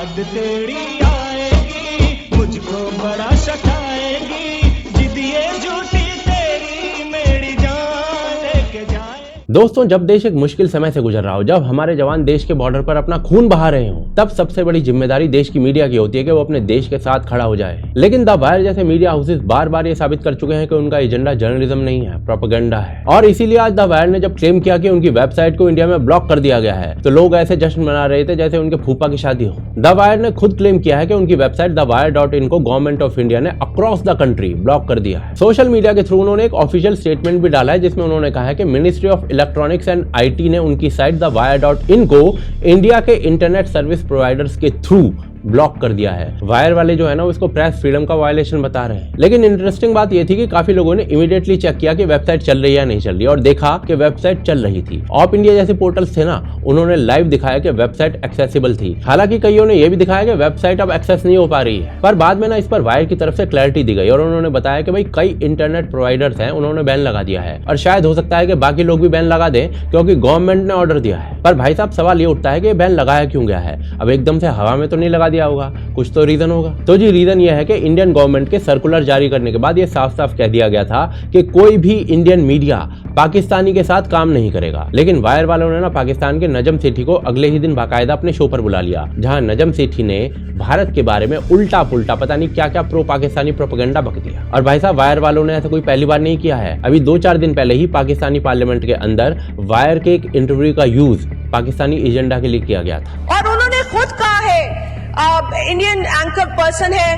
याद तेरी आएगी, मुझको बड़ा सताएगी, जिद ये झूठी तेरी मेरी जान लेके जाए। दोस्तों, जब देश एक मुश्किल समय से गुजर रहा हो, जब हमारे जवान देश के बॉर्डर पर अपना खून बहा रहे हो, तब सबसे बड़ी जिम्मेदारी देश की मीडिया की होती है कि वो अपने देश के साथ खड़ा हो जाए। लेकिन द वायर जैसे मीडिया हाउसेस बार बार ये साबित कर चुके हैं कि उनका एजेंडा जर्नलिज्म नहीं है, प्रोपेगेंडा है। और इसीलिए आज द वायर ने जब क्लेम किया कि उनकी वेबसाइट को इंडिया में ब्लॉक कर दिया गया है, तो लोग ऐसे जश्न मना रहे थे जैसे उनके फूफा की शादी हो। द वायर ने खुद क्लेम किया है कि उनकी वेबसाइट thewire.in को गवर्नमेंट ऑफ इंडिया ने अक्रॉस द कंट्री ब्लॉक कर दिया है। सोशल मीडिया के थ्रू उन्होंने एक ऑफिशियल स्टेटमेंट भी डाला है, जिसमें उन्होंने कहा है कि ministry of electronics and IT ने उनकी साइट thewire.in को इंडिया के इंटरनेट सर्विस प्रोवाइडर्स के थ्रू ब्लॉक कर दिया है। वायर वाले जो है ना, वो इसको प्रेस फ्रीडम का वायलेशन बता रहे हैं। लेकिन इंटरेस्टिंग बात ये थी कि काफी लोगों ने इमीडिएटली चेक किया कि वेबसाइट चल रही है या नहीं चल रही, और देखा कि वेबसाइट चल रही थी। ऑप इंडिया जैसे पोर्टल्स थे ना, उन्होंने लाइव दिखाया कि वेबसाइट एक्सेसिबल थी। हालांकि कईयों ने यह भी दिखाया कि वेबसाइट अब एक्सेस नहीं हो पा रही है, पर बाद में ना इस पर वायर की तरफ से क्लैरिटी दी गई और उन्होंने बताया कि भाई कई इंटरनेट प्रोवाइडर्स हैं, उन्होंने बैन लगा दिया है, और शायद हो सकता है कि बाकी लोग भी बैन लगा दें क्योंकि गवर्नमेंट ने ऑर्डर दिया है। पर भाई साहब, सवाल ये उठता है कि बैन लगाया क्यों गया है? अब एकदम से हवा में तो नहीं लगा दिया होगा, कुछ तो रीजन होगा। तो जी रीजन यह है कि इंडियन गवर्नमेंट के सर्कुलर जारी करने के बाद ये साफ साफ कह दिया गया था कि कोई भी इंडियन मीडिया पाकिस्तानी के साथ काम नहीं करेगा। लेकिन वायर वालों ने ना पाकिस्तान के नजम सेठी को अगले ही दिन बाकायदा अपने शो पर बुला लिया, जहां नजम सेठी ने भारत के बारे में उल्टा पुल्टा पता नहीं क्या क्या प्रो पाकिस्तानी प्रोपेगेंडा बक दिया। और भाई साहब, वायर वालों ने ऐसा कोई पहली बार नहीं किया है। अभी 2-4 दिन पहले ही पाकिस्तानी पार्लियामेंट के अंदर वायर के एक इंटरव्यू का यूज पाकिस्तानी एजेंडा के लिए किया गया था। और उन्होंने खुद कहा है, इंडियन एंकर पर्सन है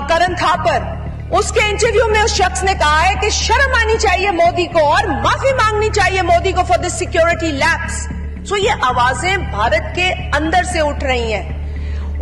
करण थापर, उसके इंटरव्यू में उस शख्स ने कहा है कि शर्म आनी चाहिए मोदी को और माफी मांगनी चाहिए मोदी को फॉर दिस सिक्योरिटी लैप्स। सो ये आवाजें भारत के अंदर से उठ रही हैं।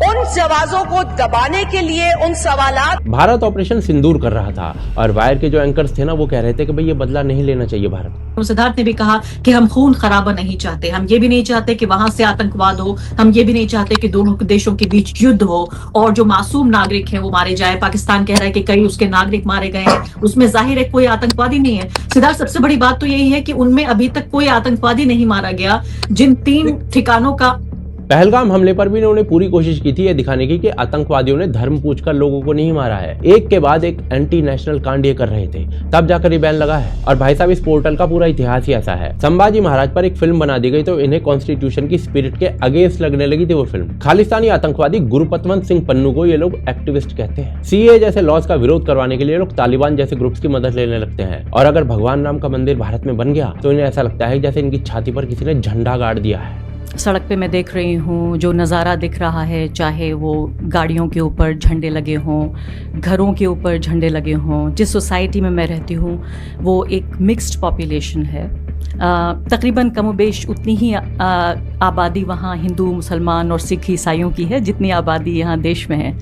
उन आवाजों को दबाने के लिए उन सवालात भारत ऑपरेशन सिंदूर कर रहा था, और वायर के जो एंकर्स थे ना, वो कह रहे थे कि भाई ये बदला नहीं लेना चाहिए भारत। सिद्धार्थ ने भी कहा कि हम खून खराबा नहीं चाहते, हम ये भी नहीं चाहते कि वहां से आतंकवाद हो, हम ये भी नहीं चाहते कि दोनों देशों के बीच युद्ध हो और जो मासूम नागरिक हैं वो मारे जाए। पाकिस्तान कह रहा है कि कई उसके नागरिक मारे गए हैं, उसमें जाहिर है कोई आतंकवादी नहीं है। सिद्धार्थ, सबसे बड़ी बात तो यही है कि उनमें अभी तक कोई आतंकवादी नहीं मारा गया। जिन 3 ठिकानों का पहलगाम हमले पर भी इन्होंने पूरी कोशिश की थी ये दिखाने की कि आतंकवादियों ने धर्म पूछकर लोगों को नहीं मारा है। एक के बाद एक एंटी नेशनल कांड ये कर रहे थे, तब जाकर ये बैन लगा है। और भाई साहब, इस पोर्टल का पूरा इतिहास ही ऐसा है। संभाजी महाराज पर एक फिल्म बना दी गई तो इन्हें कॉन्स्टिट्यूशन की स्पिरिट के अगेंस्ट लगने लगी थी वो फिल्म। खालिस्तानी आतंकवादी गुरुपतवंत सिंह पन्नू को ये लोग एक्टिविस्ट कहते हैं। सीए जैसे लॉज का विरोध करवाने के लिए लोग तालिबान जैसे ग्रुप्स की मदद लेने लगते हैं। और अगर भगवान राम का मंदिर भारत में बन गया तो इन्हें ऐसा लगता है जैसे इनकी छाती पर किसी ने झंडा गाड़ दिया है। सड़क पे मैं देख रही हूँ जो नज़ारा दिख रहा है, चाहे वो गाड़ियों के ऊपर झंडे लगे हों, घरों के ऊपर झंडे लगे हों। जिस सोसाइटी में मैं रहती हूँ वो एक मिक्स्ड पॉपुलेशन है। तकरीबन कमोबेश उतनी ही आबादी वहाँ हिंदू, मुसलमान और सिख ईसाइयों की है जितनी आबादी यहाँ देश में है।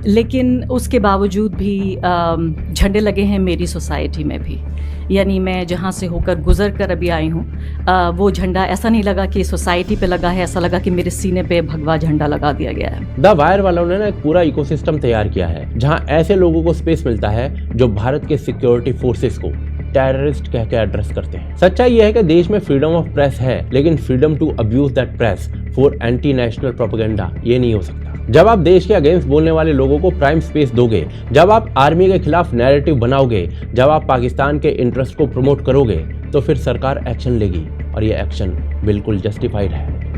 लेकिन उसके बावजूद भी झंडे लगे हैं मेरी सोसाइटी में भी। यानी मैं जहाँ से होकर गुजर कर अभी आई हूँ, वो झंडा ऐसा नहीं लगा कि सोसाइटी पे लगा है, ऐसा लगा कि मेरे सीने पे भगवा झंडा लगा दिया गया है। द वायर वालों ने ना एक पूरा इकोसिस्टम तैयार किया है जहाँ ऐसे लोगों को स्पेस मिलता है जो भारत के सिक्योरिटी फोर्सेस को टेररिस्ट कह के एड्रेस करते हैं। सच्चाई यह है कि देश में फ्रीडम ऑफ प्रेस है, लेकिन freedom to abuse that press for anti national propaganda ये नहीं हो सकता। जब आप देश के अगेंस्ट बोलने वाले लोगों को प्राइम स्पेस दोगे, जब आप आर्मी के खिलाफ नैरेटिव बनाओगे, जब आप पाकिस्तान के इंटरेस्ट को प्रमोट करोगे, तो फिर सरकार एक्शन लेगी, और ये एक्शन बिल्कुल जस्टिफाइड है।